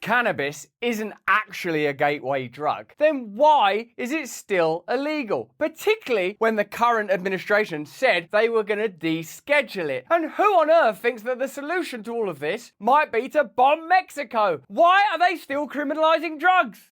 cannabis isn't actually a gateway drug, then why is it still illegal? Particularly when the current administration said they were going to deschedule it. And who on earth thinks that the solution to all of this might be to bomb Mexico? Why are they still criminalizing drugs?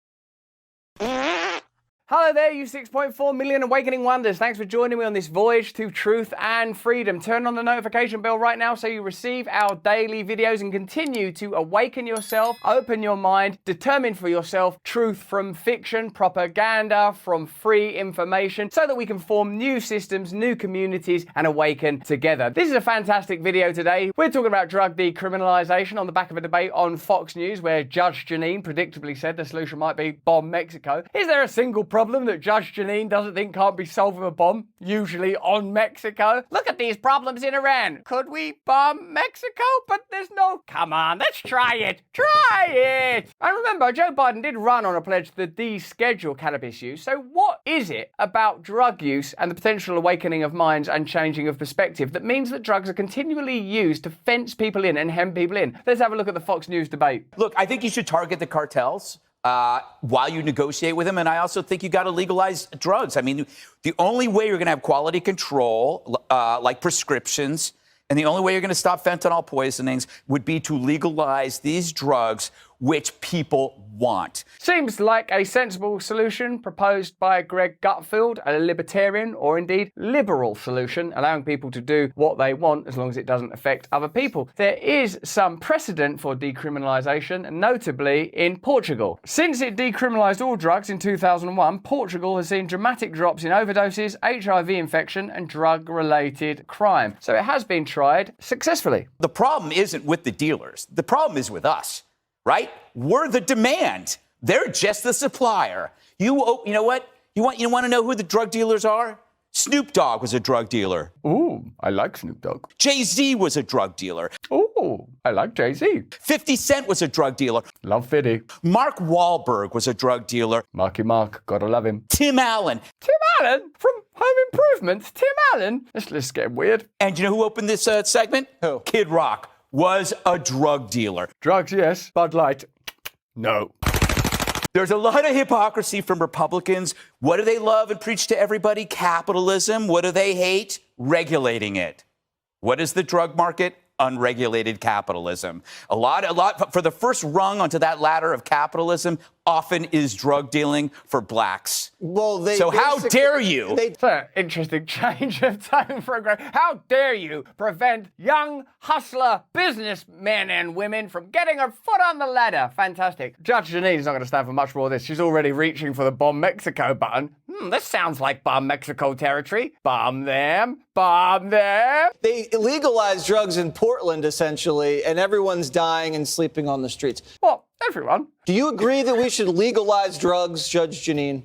Hello there, you 6.4 million awakening wonders. Thanks for joining me on this voyage to truth and freedom. Turn on the notification bell right now so you receive our daily videos and continue to awaken yourself, open your mind, determine for yourself truth from fiction, propaganda from free information, so that we can form new systems, new communities, and awaken together. This is a fantastic video today. We're talking about drug decriminalization on the back of a debate on Fox News where Judge Jeanine predictably said the solution might be bomb Mexico. Is there a single problem that Judge Jeanine doesn't think can't be solved with a bomb, usually on Mexico? Look at these problems in Iran. Could we bomb Mexico? But there's no... Come on, let's try it. Try it. And remember, Joe Biden did run on a pledge to deschedule cannabis use. So what is it about drug use and the potential awakening of minds and changing of perspective that means that drugs are continually used to fence people in and hem people in? Let's have a look at the Fox News debate. Look, I think you should target the cartels while you negotiate with them. And I also think you got to legalize drugs. I mean, the only way you're going to have quality control, like prescriptions, and the only way you're going to stop fentanyl poisonings would be to legalize these drugs which people want. Seems like a sensible solution proposed by Greg Gutfeld, a libertarian or indeed liberal solution, allowing people to do what they want as long as it doesn't affect other people. There is some precedent for decriminalization, notably in Portugal. Since it decriminalized all drugs in 2001, Portugal has seen dramatic drops in overdoses, HIV infection, and drug-related crime. So it has been tried successfully. The problem isn't with the dealers. The problem is with us. Right? We're the demand. They're just the supplier. You know what? You want to know who the drug dealers are? Snoop Dogg was a drug dealer. Ooh, I like Snoop Dogg. Jay-Z was a drug dealer. Ooh, I like Jay-Z. 50 Cent was a drug dealer. Love 50. Mark Wahlberg was a drug dealer. Marky Mark, gotta love him. Tim Allen. Tim Allen? From Home Improvement? Tim Allen? This getting weird. And you know who opened this segment? Who? Kid Rock was a drug dealer. Drugs, yes. Bud Light, no. There's a lot of hypocrisy from Republicans. What do they love and preach to everybody? Capitalism. What do they hate? Regulating it. What is the drug market? Unregulated capitalism. A lot for the first rung onto that ladder of capitalism often is drug dealing for blacks. Well, how dare you? It's an interesting change of tone for a Greg. How dare you prevent young hustler businessmen and women from getting a foot on the ladder? Fantastic. Judge Jeanine's not going to stand for much more of this. She's already reaching for the bomb Mexico button. This sounds like bomb Mexico territory. Bomb them. Bomb them. They legalized drugs in Portland, essentially, and everyone's dying and sleeping on the streets. What? Everyone? Do you agree that we should legalize drugs, Judge Jeanine?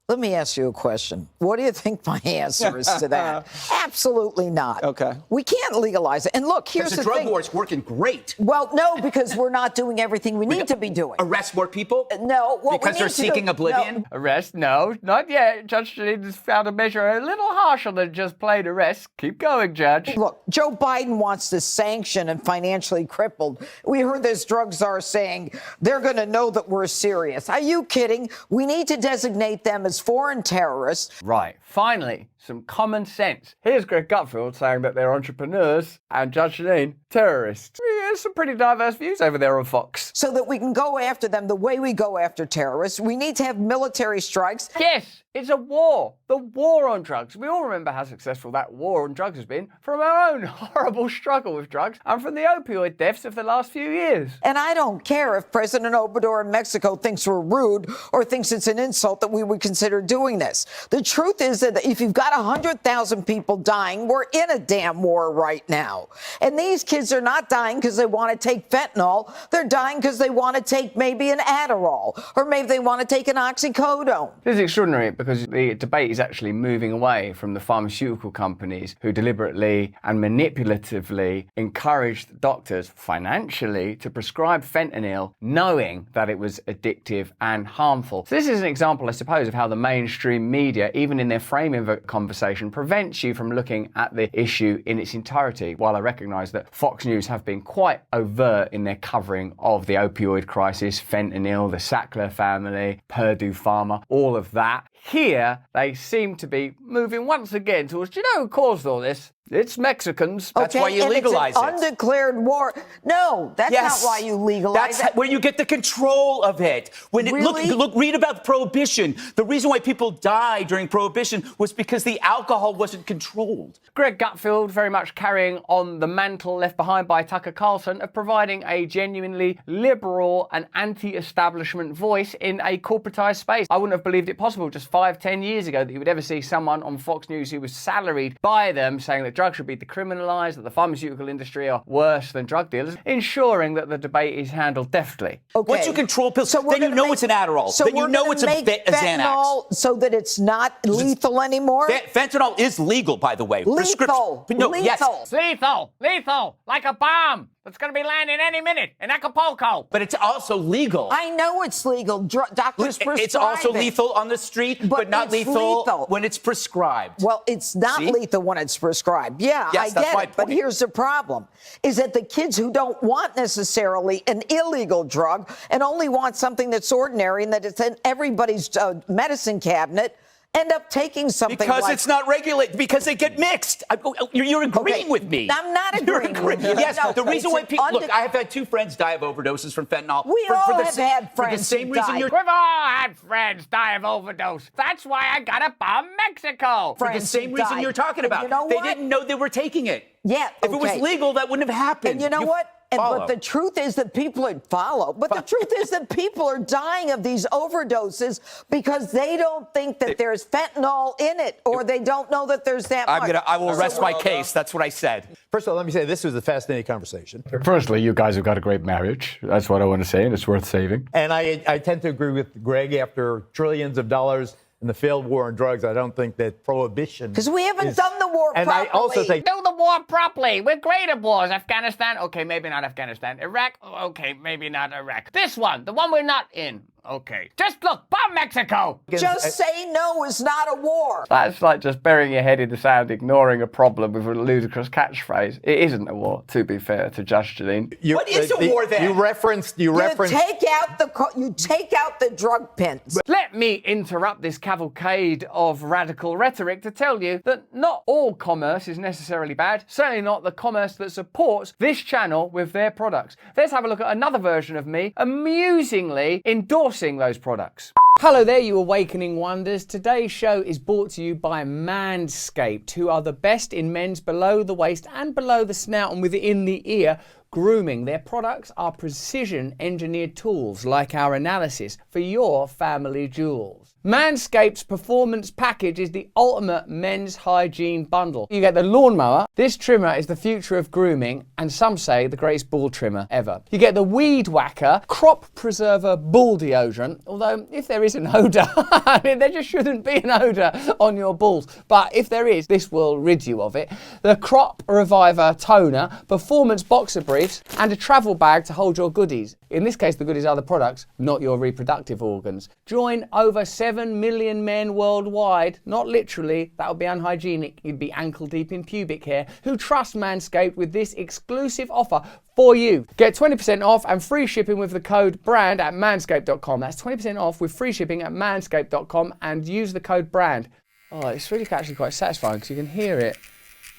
Let me ask you a question. What do you think my answer is to that? Absolutely not. Okay. We can't legalize it. And look, here's the drug thing. war's working great. Well, no, because we're not doing everything we need to be doing. Arrest more people? No. What because we they're need to seeking do, oblivion? No. Arrest? No, not yet. Judge Jeanine has found a measure a little harsher than just plain arrest. Keep going, Judge. Look, Joe Biden wants to sanction and financially crippled. We heard this drug czar saying they're going to know that we're serious. Are you kidding? We need to designate them as foreign terrorists. Right, finally, some common sense. Here's Greg Gutfeld saying that they're entrepreneurs and Judge Jeanine, terrorists. There's some pretty diverse views over there on Fox. So that we can go after them the way we go after terrorists, we need to have military strikes. Yes, it's a war. The war on drugs. We all remember how successful that war on drugs has been from our own horrible struggle with drugs and from the opioid deaths of the last few years. And I don't care if President Obrador in Mexico thinks we're rude or thinks it's an insult that we would consider doing this. The truth is that if you've got 100,000 people dying, we're in a damn war right now. And these kids are not dying because they want to take fentanyl. They're dying because they want to take maybe an Adderall or maybe they want to take an oxycodone. This is extraordinary because the debate is actually moving away from the pharmaceutical companies who deliberately and manipulatively encouraged doctors financially to prescribe fentanyl knowing that it was addictive and harmful. So this is an example, I suppose, of how the mainstream media, even in their framing of a conversation, conversation prevents you from looking at the issue in its entirety. While I recognize that Fox News have been quite overt in their covering of the opioid crisis, fentanyl, the Sackler family, Purdue Pharma, all of that, here they seem to be moving once again towards, do you know who caused all this? It's Mexicans. That's why you legalize it's an undeclared war. No, that's not why you legalize That's it. where you get the control of it. When Really? look, read about Prohibition. The reason why people died during Prohibition was because the alcohol wasn't controlled. Greg Gutfeld very much carrying on the mantle left behind by Tucker Carlson of providing a genuinely liberal and anti-establishment voice in a corporatized space. I wouldn't have believed it possible just 5-10 years ago that you would ever see someone on Fox News who was salaried by them saying that drugs should be decriminalized, that the pharmaceutical industry are worse than drug dealers, ensuring that the debate is handled deftly. Okay. Once you control pills, So then you know it's an Adderall. So then you we're know gonna it's a make Xanax. so that it's not lethal anymore? Fentanyl is legal, by the way. Lethal. No, yes. Lethal. It's lethal, like a bomb that's going to be landing any minute in Acapulco. But it's also legal. I know it's legal. Doctors prescribe It's also it. lethal on the street, but not it's lethal when it's prescribed. Well, it's not See? lethal when it's prescribed. Yeah, Yes, I that's get my it. But point. here's the problem, is that the kids who don't want necessarily an illegal drug and only want something that's ordinary and that it's in everybody's medicine cabinet end up taking something Because like... it's not regulated, because they get mixed. You're agreeing with me. I'm not agreeing with you. Yes, No, the reason why it's people... an Look, I have had 2 friends die of overdoses from fentanyl. We all have had for the friends same who reason died. you're... We've all had friends die of overdose. That's why I got to bomb Mexico. For the same reason you're talking about. You know they what? didn't know they were taking it. Yeah, If it was okay. legal, that wouldn't have happened. And you know what? But the truth is that people would follow. But the truth is that people are dying of these overdoses because they don't think that there's fentanyl in it, or they don't know that there's that much. I will rest my case. That's what I said. First of all, let me say this was a fascinating conversation. Firstly, you guys have got a great marriage. That's what I want to say, and it's worth saving. And I tend to agree with Greg. After trillions of dollars in the failed war on drugs, I don't think that prohibition... Because we haven't done the war and properly. I also think... Do the war properly. We're great at wars. Afghanistan, okay, maybe not Afghanistan. Iraq, okay, maybe not Iraq. This one, the one we're not in, okay. Just look, bomb Mexico. Just say no is not a war. That's like just burying your head in the sand, ignoring a problem with a ludicrous catchphrase. It isn't a war, to be fair to Judge Janine. What is a war then? You referenced... You take out the drug pins. Let me interrupt this cavalcade of radical rhetoric to tell you that not all commerce is necessarily bad, certainly not the commerce that supports this channel with their products. Let's have a look at another version of me amusingly endorsing those products. Hello there, you awakening wonders. Today's show is brought to you by Manscaped, who are the best in men's below the waist and below the snout and within the ear grooming. Their products are precision engineered tools like our analysis for your family jewels. Manscaped's performance package is the ultimate men's hygiene bundle. You get the lawnmower. This trimmer is the future of grooming, and some say the greatest ball trimmer ever. You get the Weed Whacker crop preserver ball deodorant, although if there is an odor, I mean, there just shouldn't be an odor on your balls. But if there is, this will rid you of it. The Crop Reviver toner, performance boxer briefs, and a travel bag to hold your goodies. In this case, the goodies are the products, not your reproductive organs. Join over 7 million men worldwide, not literally, that would be unhygienic, you'd be ankle deep in pubic hair, who trust Manscaped with this exclusive offer for you. Get 20% off and free shipping with the code BRAND at manscaped.com. That's 20% off with free shipping at manscaped.com and use the code BRAND. Oh, it's really actually quite satisfying because you can hear it.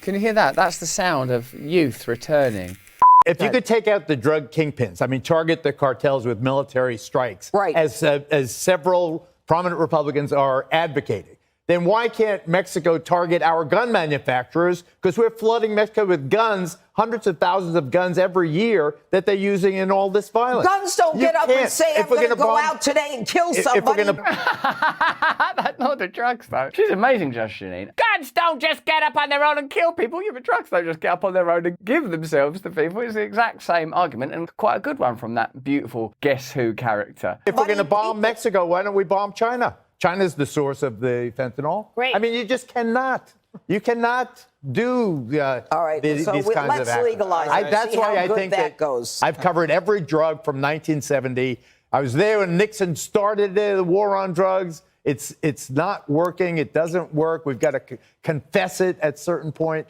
Can you hear that? That's the sound of youth returning. If you could take out the drug kingpins, I mean, target the cartels with military strikes, Right. as several prominent Republicans are advocating, then why can't Mexico target our gun manufacturers? Because we're flooding Mexico with guns, hundreds of thousands of guns every year that they're using in all this violence. Guns don't get up and say, I'm going to go out today and kill somebody. That's not the drugs, though. She's amazing, Judge Janine. Guns don't just get up on their own and kill people. Yeah, but drugs don't just get up on their own and give themselves to people. It's the exact same argument, and quite a good one from that beautiful Guess Who character. If we're going to bomb Mexico, why don't we bomb China? China's the source of the fentanyl. Great. I mean, you just cannot. You cannot do All right, these so kinds of let's actions. legalize it. That's See why how I good think that goes. I've covered every drug from 1970. I was there when Nixon started the war on drugs. It's not working. It doesn't work. We've got to confess it at a certain point.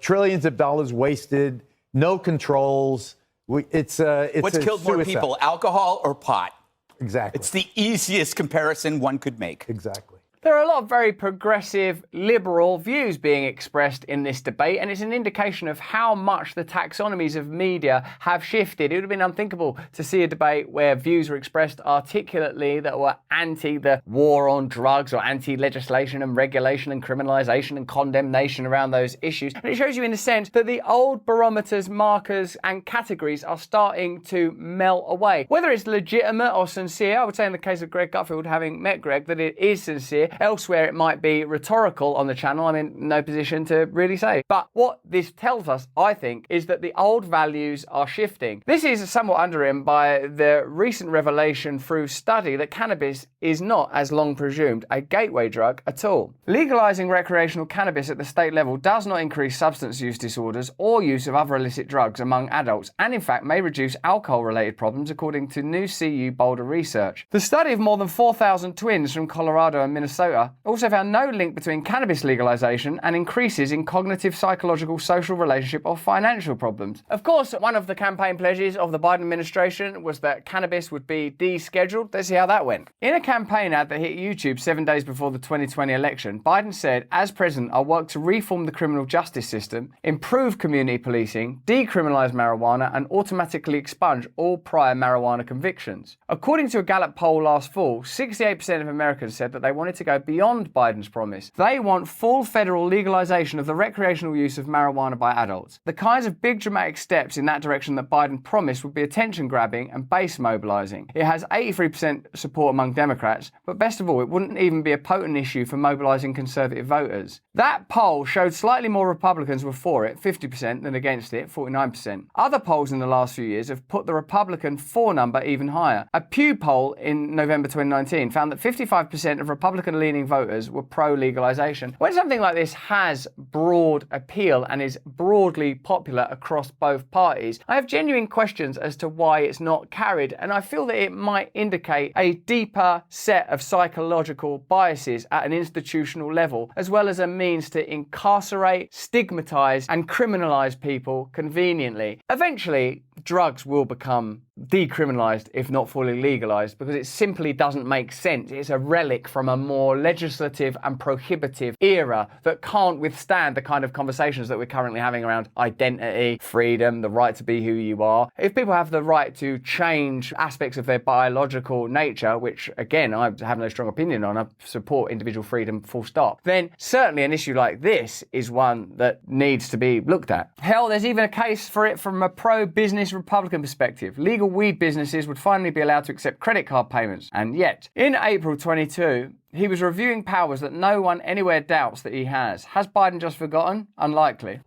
Trillions of dollars wasted, no controls. It's What's killed more suicide. people, alcohol or pot? Exactly. It's the easiest comparison one could make. Exactly. There are a lot of very progressive, liberal views being expressed in this debate, and it's an indication of how much the taxonomies of media have shifted. It would have been unthinkable to see a debate where views were expressed articulately that were anti the war on drugs or anti-legislation and regulation and criminalization and condemnation around those issues. And it shows you, in a sense, that the old barometers, markers, and categories are starting to melt away. Whether it's legitimate or sincere, I would say in the case of Greg Gutfeld, having met Greg, that it is sincere. Elsewhere, it might be rhetorical on the channel. I'm in no position to really say. But what this tells us, I think, is that the old values are shifting. This is somewhat underpinned by the recent revelation through study that cannabis is not, as long presumed, a gateway drug at all. Legalizing recreational cannabis at the state level does not increase substance use disorders or use of other illicit drugs among adults, and in fact may reduce alcohol-related problems, according to new CU Boulder research. The study of more than 4,000 twins from Colorado and Minnesota also found no link between cannabis legalization and increases in cognitive, psychological, social relationship or financial problems. Of course, one of the campaign pledges of the Biden administration was that cannabis would be descheduled. Let's see how that went. In a campaign ad that hit YouTube 7 days before the 2020 election, Biden said, "As president, I'll work to reform the criminal justice system, improve community policing, decriminalize marijuana, and automatically expunge all prior marijuana convictions." According to a Gallup poll last fall, 68% of Americans said that they wanted to go beyond Biden's promise. They want full federal legalization of the recreational use of marijuana by adults. The kinds of big dramatic steps in that direction that Biden promised would be attention-grabbing and base mobilizing. It has 83% support among Democrats, but best of all, it wouldn't even be a potent issue for mobilizing conservative voters. That poll showed slightly more Republicans were for it, 50%, than against it, 49%. Other polls in the last few years have put the Republican for number even higher. A Pew poll in November 2019 found that 55% of Republican-leaning voters were pro-legalization. When something like this has broad appeal and is broadly popular across both parties, I have genuine questions as to why it's not carried, and I feel that it might indicate a deeper set of psychological biases at an institutional level, as well as a means to incarcerate, stigmatize, and criminalize people conveniently. Eventually, drugs will become decriminalized, if not fully legalized, because it simply doesn't make sense. It's a relic from a more legislative and prohibitive era that can't withstand the kind of conversations that we're currently having around identity, freedom, the right to be who you are. If people have the right to change aspects of their biological nature, which again, I have no strong opinion on, I support individual freedom full stop, then certainly an issue like this is one that needs to be looked at. Hell, there's even a case for it from a pro-business Republican perspective. Legal weed businesses would finally be allowed to accept credit card payments. And yet, in April 22, he was reviewing powers that no one anywhere doubts that he has. Has Biden just forgotten? Unlikely.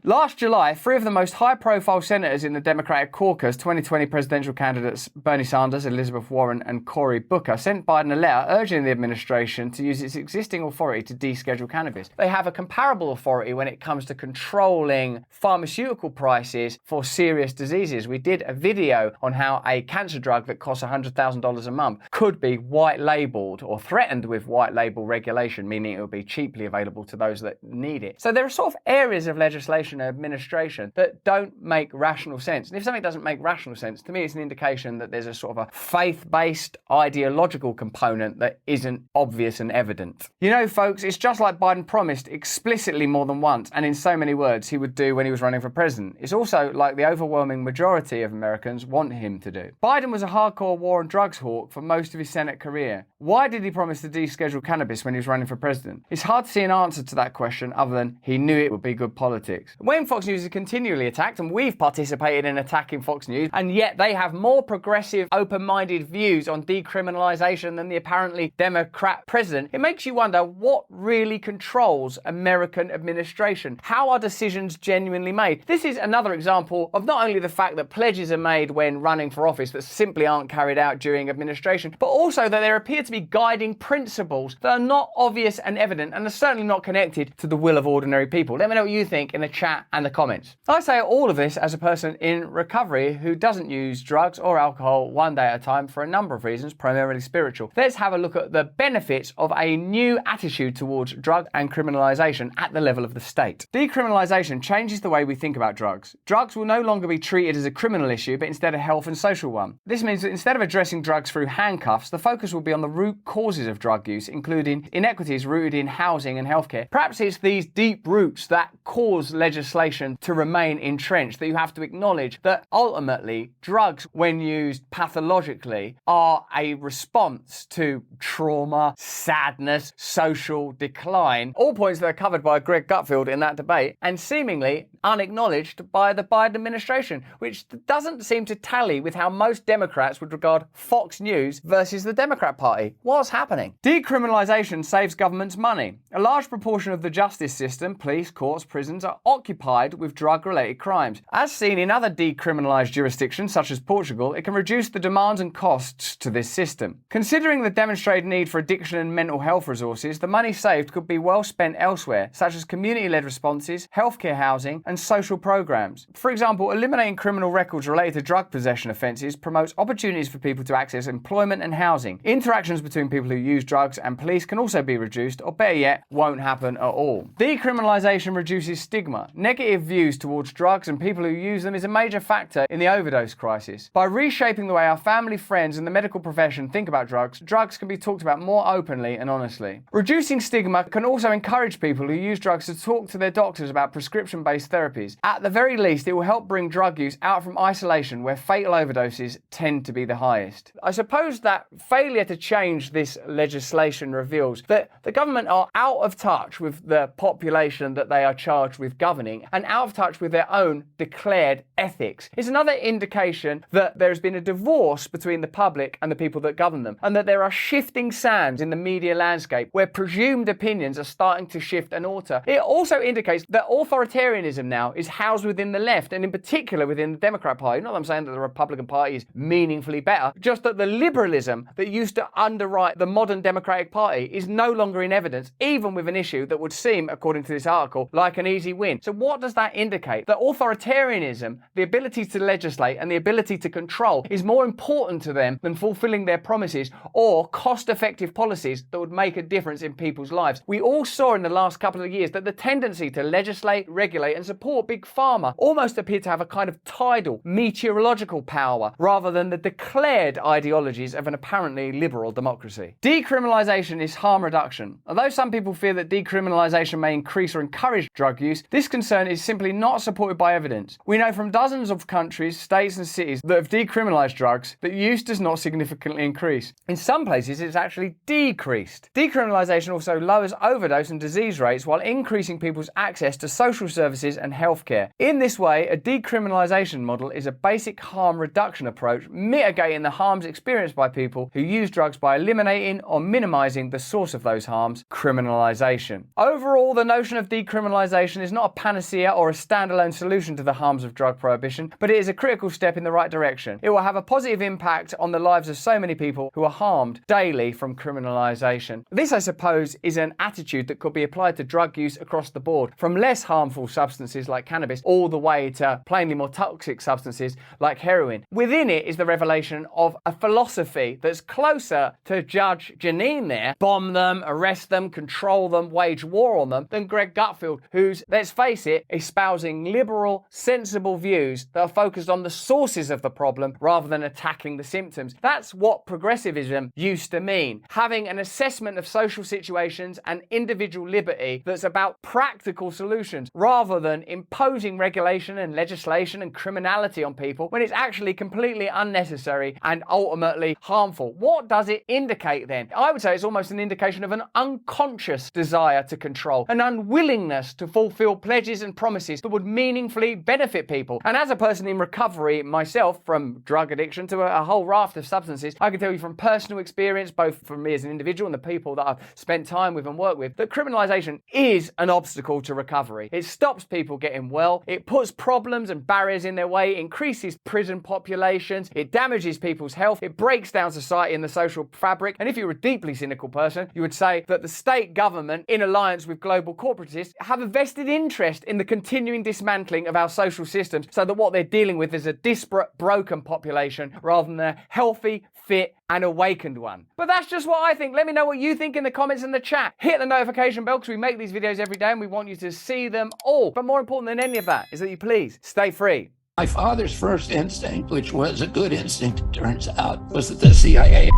Last July, 3 of the most high-profile senators in the Democratic caucus, 2020 presidential candidates Bernie Sanders, Elizabeth Warren, and Cory Booker, sent Biden a letter urging the administration to use its existing authority to deschedule cannabis. They have a comparable authority when it comes to controlling pharmaceutical prices for serious diseases. We did a video on how a cancer drug that costs $100,000 a month could be white-labeled or threatened with white-label regulation, meaning it will be cheaply available to those that need it. So there are sort of areas of legislation and administration that don't make rational sense. And if something doesn't make rational sense, to me it's an indication that there's a sort of a faith-based ideological component that isn't obvious and evident. You know, folks, it's just like Biden promised explicitly more than once and in so many words he would do when he was running for president. It's also like the overwhelming majority of Americans want him to do. Biden was a hardcore war on drugs hawk for most of his Senate career. Why did he promise to deschedule cannabis when he was running for president? It's hard to see an answer to that question other than he knew it would be good politics. When Fox News is continually attacked, and we've participated in attacking Fox News, and yet they have more progressive, open-minded views on decriminalization than the apparently Democrat president, it makes you wonder what really controls American administration. How are decisions genuinely made? This is another example of not only the fact that pledges are made when running for office that simply aren't carried out during administration, but also that there appear to be guiding principles that are not obvious and evident and are certainly not connected to the will of ordinary people. Let me know what you think in the chat chat and the comments. I say all of this as a person in recovery who doesn't use drugs or alcohol one day at a time for a number of reasons, primarily spiritual. Let's have a look at the benefits of a new attitude towards drug and criminalization at the level of the state. Decriminalization changes the way we think about drugs. Drugs will no longer be treated as a criminal issue, but instead a health and social one. This means that instead of addressing drugs through handcuffs, the focus will be on the root causes of drug use, including inequities rooted in housing and healthcare. Perhaps it's these deep roots that cause legislation to remain entrenched, that you have to acknowledge that ultimately drugs, when used pathologically, are a response to trauma, sadness, social decline, all points that are covered by Greg Gutfeld in that debate, and seemingly unacknowledged by the Biden administration, which doesn't seem to tally with how most Democrats would regard Fox News versus the Democrat Party. What's happening? Decriminalization saves governments money. A large proportion of the justice system, police, courts, prisons, are occupied with drug-related crimes. As seen in other decriminalized jurisdictions, such as Portugal, it can reduce the demands and costs to this system. Considering the demonstrated need for addiction and mental health resources, the money saved could be well spent elsewhere, such as community-led responses, healthcare, housing, and social programs. For example, eliminating criminal records related to drug possession offences promotes opportunities for people to access employment and housing. Interactions between people who use drugs and police can also be reduced, or better yet, won't happen at all. Decriminalisation reduces stigma. Negative views towards drugs and people who use them is a major factor in the overdose crisis. By reshaping the way our family, friends, and the medical profession think about drugs, drugs can be talked about more openly and honestly. Reducing stigma can also encourage people who use drugs to talk to their doctors about prescription-based therapies. At the very least, it will help bring drug use out from isolation, where fatal overdoses tend to be the highest. I suppose that failure to change this legislation reveals that the government are out of touch with the population that they are charged with governing and out of touch with their own declared ethics. It's another indication that there's been a divorce between the public and the people that govern them, and that there are shifting sands in the media landscape where presumed opinions are starting to shift and alter. It also indicates that authoritarianism now is housed within the left, and in particular within the Democrat Party. Not that I'm saying that the Republican Party is meaningfully better, just that the liberalism that used to underwrite the modern Democratic Party is no longer in evidence, even with an issue that would seem, according to this article, like an easy win. So what does that indicate? That authoritarianism, the ability to legislate and the ability to control, is more important to them than fulfilling their promises or cost-effective policies that would make a difference in people's lives. We all saw in the last couple of years that the tendency to legislate, regulate, and support Big Pharma almost appeared to have a kind of tidal, meteorological power rather than the declared ideologies of an apparently liberal democracy. Decriminalisation is harm reduction. Although some people fear that decriminalisation may increase or encourage drug use, this concern is simply not supported by evidence. We know from dozens of countries, states, and cities that have decriminalised drugs that use does not significantly increase. In some places, it's actually decreased. Decriminalisation also lowers overdose and disease rates while increasing people's access to social services and healthcare. In this way, a decriminalisation model is a basic harm reduction approach, mitigating the harms experienced by people who use drugs by eliminating or minimising the source of those harms, criminalisation. Overall, the notion of decriminalisation is not a panacea or a standalone solution to the harms of drug prohibition, but it is a critical step in the right direction. It will have a positive impact on the lives of so many people who are harmed daily from criminalisation. This, I suppose, is an attitude that could be applied to drug use across the board, from less harmful substances like cannabis all the way to plainly more toxic substances like heroin. Within it is the revelation of a philosophy that's closer to Judge Janine there, bomb them, arrest them, control them, wage war on them, than Greg Gutfeld, who's, let's face it, espousing liberal, sensible views that are focused on the sources of the problem rather than attacking the symptoms. That's what progressivism used to mean. Having an assessment of social situations and individual liberty that's about practical solutions rather than imposing regulation and legislation and criminality on people when it's actually completely unnecessary and ultimately harmful. What does it indicate then? I would say it's almost an indication of an unconscious desire to control, an unwillingness to fulfill pledges and promises that would meaningfully benefit people. And as a person in recovery myself from drug addiction to a whole raft of substances, I can tell you from personal experience, both from me as an individual and the people that I've spent time with and worked with, that criminalisation is an obstacle to recovery. It stops people getting well, it puts problems and barriers in their way, increases prison populations, it damages people's health, it breaks down society and the social fabric. And if you're a deeply cynical person, you would say that the state government, in alliance with global corporatists, have a vested interest invest in the continuing dismantling of our social systems so that what they're dealing with is a disparate, broken population rather than a healthy, fit, and awakened one. But that's just what I think. Let me know what you think in the comments in the chat. Hit the notification bell because we make these videos every day and we want you to see them all. But more important than any of that is that you please stay free. My father's first instinct, which was a good instinct, it turns out, was that the CIA,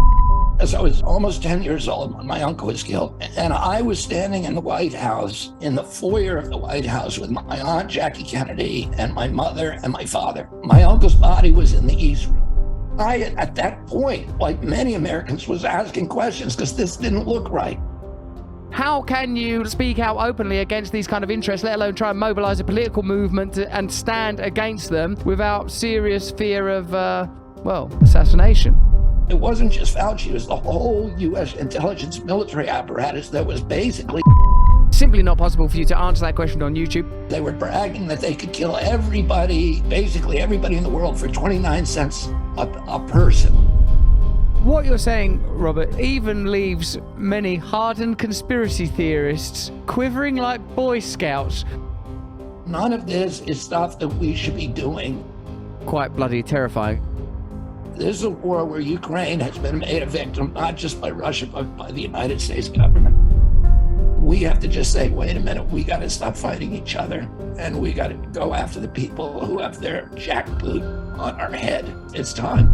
as I was almost 10 years old when my uncle was killed, and I was standing in the White House, in the foyer of the White House with my aunt Jackie Kennedy and my mother and my father. My uncle's body was in the East Room. I, at that point, like many Americans, was asking questions because this didn't look right. How can you speak out openly against these kind of interests, let alone try and mobilize a political movement and stand against them without serious fear of, assassination? It wasn't just Fauci, it was the whole U.S. intelligence military apparatus that was basically... Simply not possible for you to answer that question on YouTube. They were bragging that they could kill everybody, basically everybody in the world, for 29 cents a person. What you're saying, Robert, even leaves many hardened conspiracy theorists quivering like Boy Scouts. None of this is stuff that we should be doing. Quite bloody terrifying. This is a war where Ukraine has been made a victim, not just by Russia, but by the United States government. We have to just say, wait a minute, we got to stop fighting each other, and we got to go after the people who have their jackboot on our head. It's time.